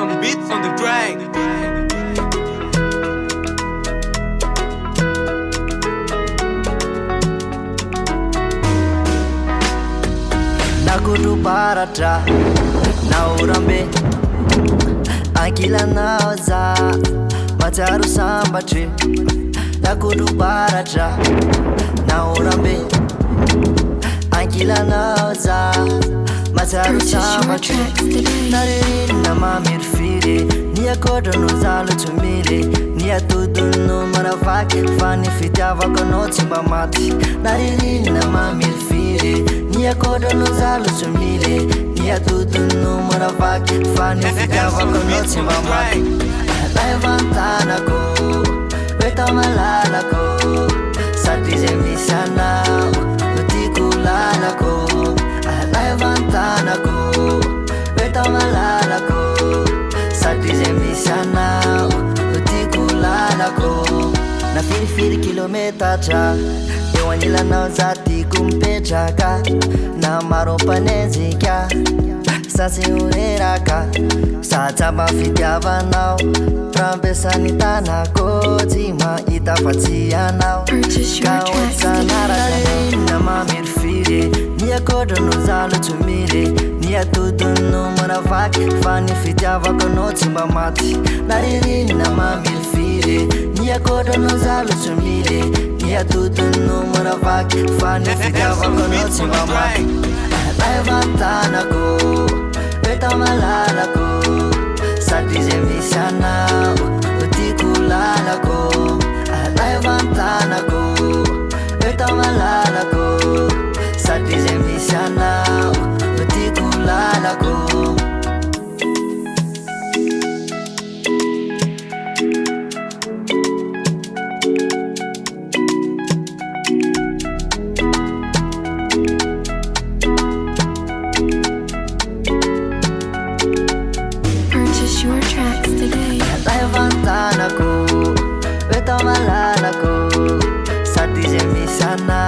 beats on the track. Nakudu baratra naurambe Ankila naoza Mataru sambatri Nakudu baratra naurambe Ankila naoza Mataru sambatri Naririna mamirfire Nia kodo no zalo tumile Nia tudo no maravaki Fani fitiavako no timbamati Naririna mamirfire Nia kodo no zalo tumile Nia tudo no maravaki Fani fitiavako no timbamati Levantana ko Beta malala ko Satize misana Utikulala ko Levantana ko Beta malala ko Satize misana Utikulala ko Na firifiri kilometa cha Ewanila na zati kumpechaka Na maropanezika Sasi ureraka Sataba fitiava nao Trambesani tanako Tima itafatia nao Kawetsanaraka mamirfire Nia kodo no zalo tumire Nia tudo no maravaki Fani fitiavako no timbamati Naririna mamirfire Nia kodo no zalo tumire Nia tudo no maravaki Fani fitiavako no timbamati Levantana ko Beta malala ko Satize misana Utikulala ko Levantana ko Beta malala ko Satize misana Utikulala ko Purchase your tracks today. Levantana ko Beta malala ko Satize misana